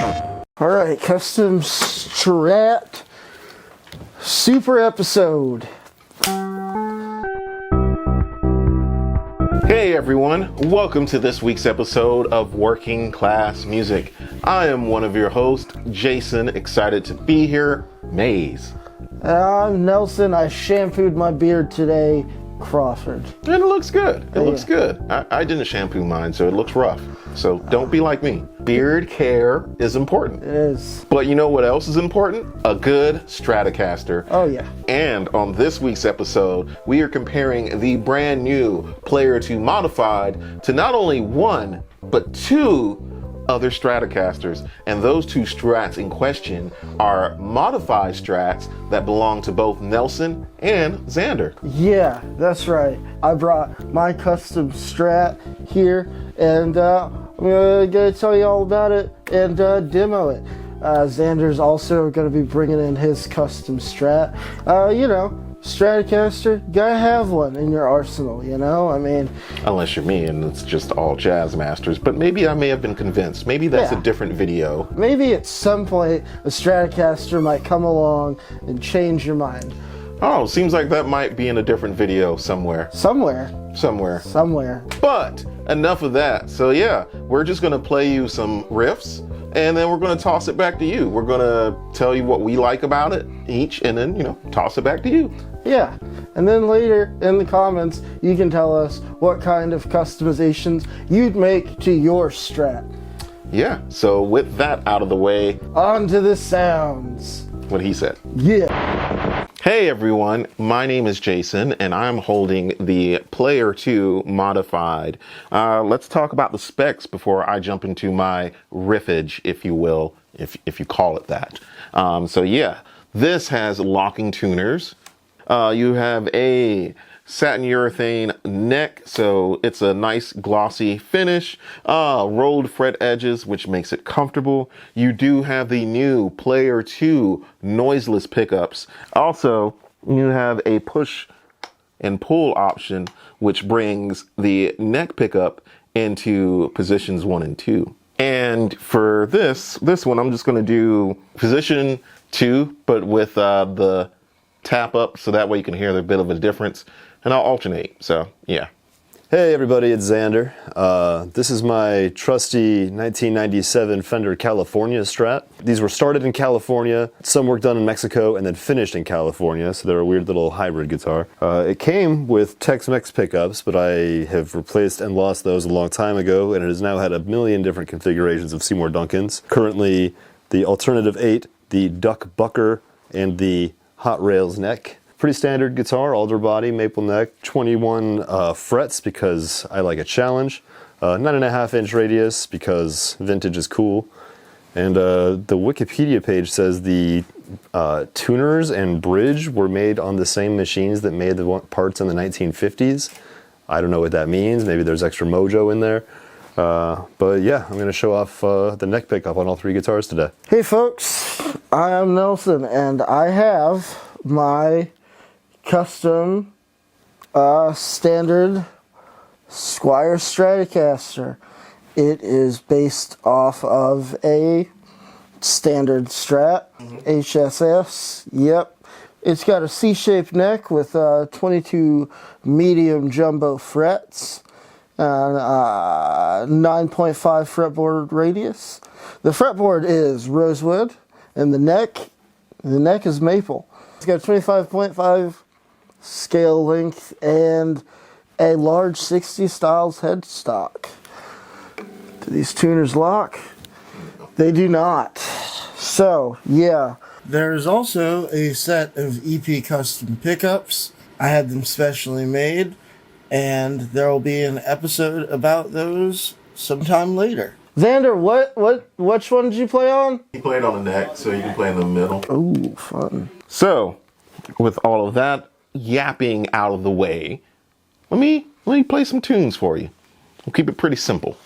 Alright, custom Strat super episode. Hey everyone, welcome to this week's episode of Working Class Music. I am one of your hosts, Jason, excited to be here, Maze. I'm Nelson, I shampooed my beard today, Crawford. And it looks good, it looks good. I didn't shampoo mine, so it looks rough. So don't be like me. Beard care is important. It is. But you know what else is important? A good Stratocaster. Oh yeah. And on this week's episode, we are comparing the brand new Player II Modified to not only one, but two other Stratocasters. And those two Strats in question are Modified Strats that belong to both Nelsen and Xander. Yeah, that's right. I brought my custom Strat here, and I'm gonna tell you all about it and demo it. Xander's also gonna be bringing in his custom Strat. You know, Stratocaster, gotta have one in your arsenal, you know? I mean... Unless you're me and it's just all jazz masters, but maybe I may have been convinced. Maybe that's a different video. Maybe at some point a Stratocaster might come along and change your mind. Oh, seems like that might be in a different video somewhere. Somewhere. But enough of that. So yeah, we're just gonna play you some riffs and then we're gonna toss it back to you. We're gonna tell you what we like about it each and then, you know, toss it back to you. Yeah, and then later in the comments, you can tell us what kind of customizations you'd make to your Strat. Yeah, so with that out of the way, on to the sounds. What he said. Yeah. Hey everyone, my name is Jason and I'm holding the Player II Modified. Let's talk about the specs before I jump into my riffage, if you will, if you call it that. So yeah, this has locking tuners. You have a satin urethane neck, so it's a nice glossy finish. Rolled fret edges, which makes it comfortable. You do have the new Player II noiseless pickups. Also, you have a push and pull option, which brings the neck pickup into positions 1 and 2. And for this one, I'm just going to do position 2, but with the tap up, so that way you can hear a bit of a difference, and I'll alternate. So yeah. Hey everybody, it's Xander. This is my trusty 1997 Fender California Strat. These were started in California, some work done in Mexico, and then finished in California, so they're a weird little hybrid guitar. It came with Tex-Mex pickups, but I have replaced and lost those a long time ago, and it has now had a million different configurations of Seymour Duncans. Currently, the Alternative 8, the Duck Bucker, and the Hot Rails neck. Pretty standard guitar, alder body, maple neck, 21 frets because I like a challenge, 9.5-inch radius because vintage is cool, and the Wikipedia page says the tuners and bridge were made on the same machines that made the parts in the 1950s. I don't know what that means, maybe there's extra mojo in there. But yeah, I'm going to show off the neck pickup on all three guitars today. Hey folks, I am Nelson and I have my custom standard Squier Stratocaster. It is based off of a standard Strat, HSS, yep. It's got a C-shaped neck with 22 medium jumbo frets. 9.5 fretboard radius. The fretboard is rosewood, and the neck is maple. It's got a 25.5 scale length and a large 60 styles headstock. Do these tuners lock? They do not. So, yeah. There's also a set of EP custom pickups. I had them specially made, and there will be an episode about those sometime later. Xander, which one did you play on? He played on the neck, so you can play in the middle. Ooh, fun. So, with all of that yapping out of the way, let me play some tunes for you. We'll keep it pretty simple.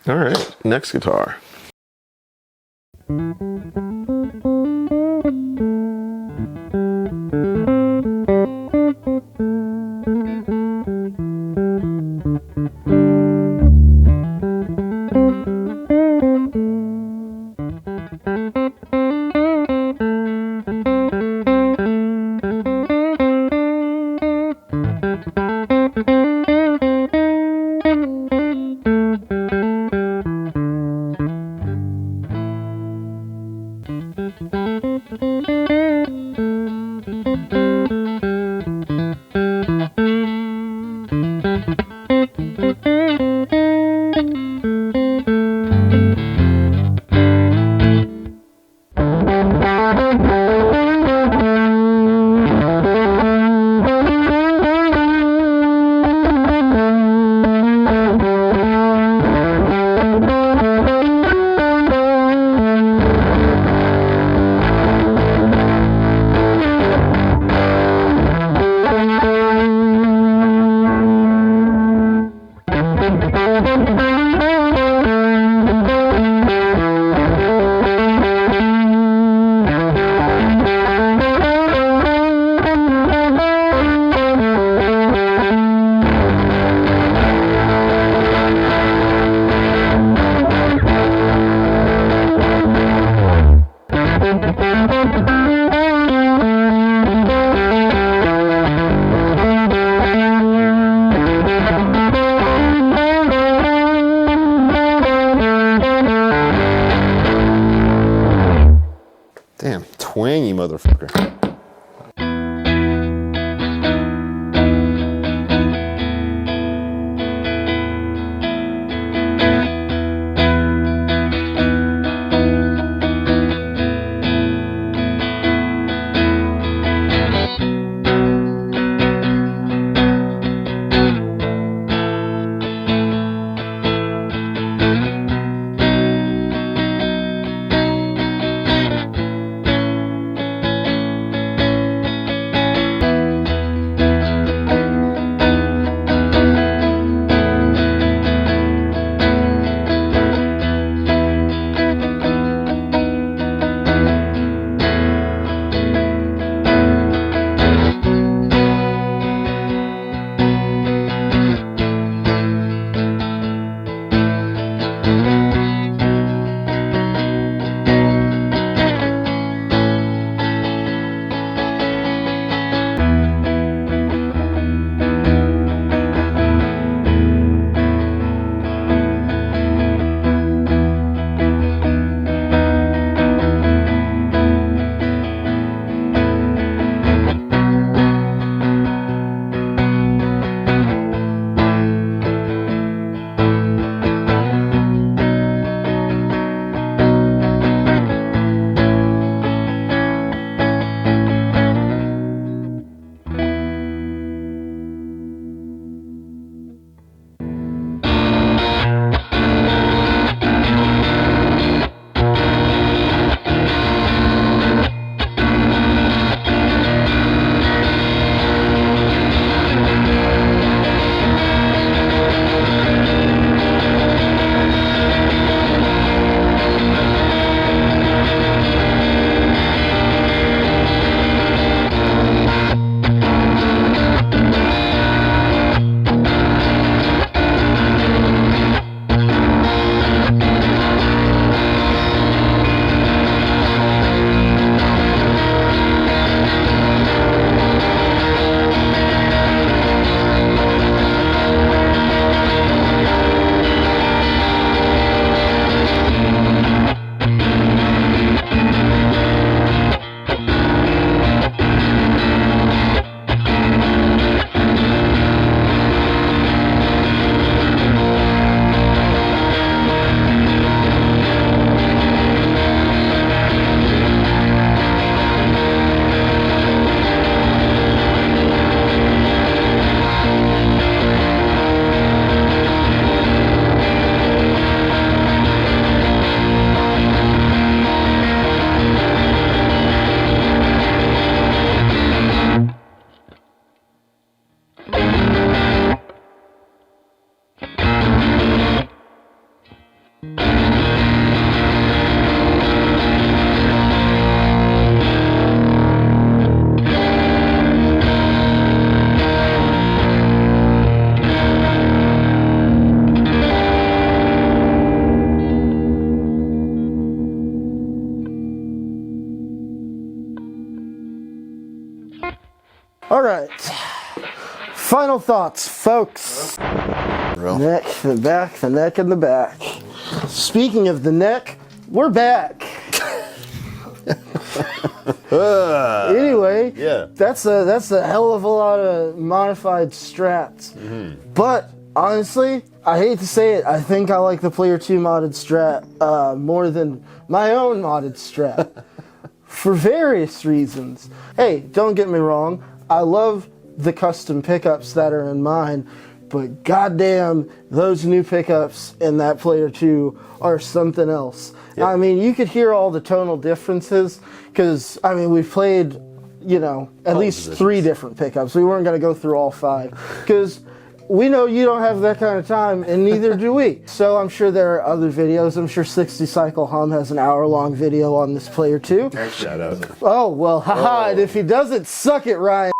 All right, next guitar. Damn, twangy motherfucker. All right. Final thoughts, folks. Neck, the back, the neck, and the back. Speaking of the neck, we're back. Anyway, yeah, that's a hell of a lot of modified strats. But honestly, I hate to say it, I think I like the Player II modded Strat more than my own modded Strat for various reasons. Hey, don't get me wrong, I love the custom pickups that are in mine, but goddamn, those new pickups in that Player II are something else. Yep. I mean, you could hear all the tonal differences because, I mean, we've played, you know, at least 3 different pickups. We weren't going to go through all 5 because we know you don't have that kind of time, and neither do we. So I'm sure there are other videos. I'm sure 60 Cycle Hum has an hour-long video on this Player II. Shout out. Oh, well, haha, and if he doesn't, suck it, Ryan.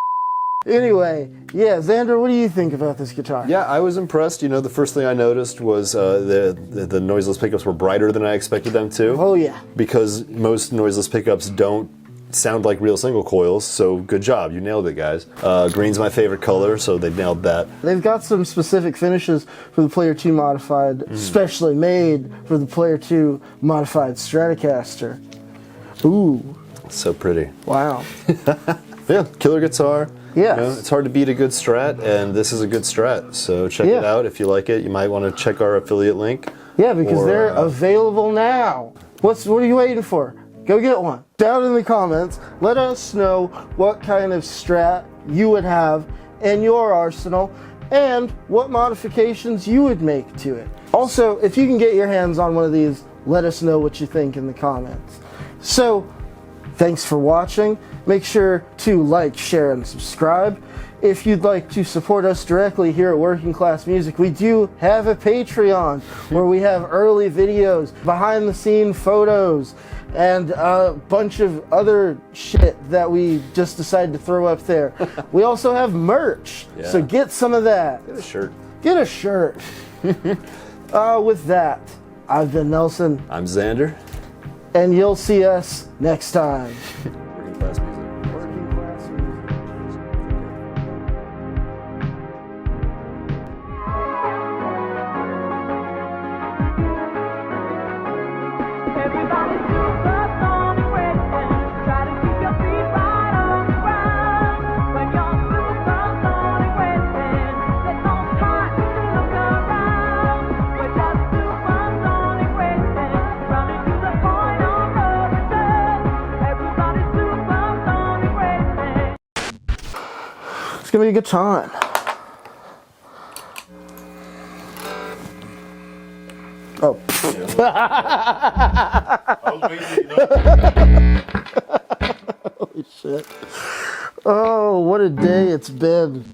Anyway, yeah, Xander, what do you think about this guitar? Yeah, I was impressed. You know, the first thing I noticed was the noiseless pickups were brighter than I expected them to. Oh, yeah. Because most noiseless pickups don't sound like real single coils, so good job. You nailed it, guys. Green's my favorite color, so they nailed that. They've got some specific finishes for the Player II Modified, specially made for the Player II Modified Stratocaster. Ooh. So pretty. Wow. Yeah, killer guitar. Yes. You know, it's hard to beat a good Strat, and this is a good Strat. So check it out if you like it. You might want to check our affiliate link. Yeah, because they're available now. What are you waiting for? Go get one. Down in the comments, let us know what kind of Strat you would have in your arsenal and what modifications you would make to it. Also, if you can get your hands on one of these, let us know what you think in the comments. So, thanks for watching. Make sure to like, share, and subscribe. If you'd like to support us directly here at Working Class Music, we do have a Patreon where we have early videos, behind-the-scene photos, and a bunch of other shit that we just decided to throw up there. We also have merch, so get some of that. Get a shirt. Get a shirt. With that, I've been Nelson. I'm Xander. And you'll see us next time. Working Class Music. It's gonna be a good time. Oh. Holy shit. Oh, what a day it's been.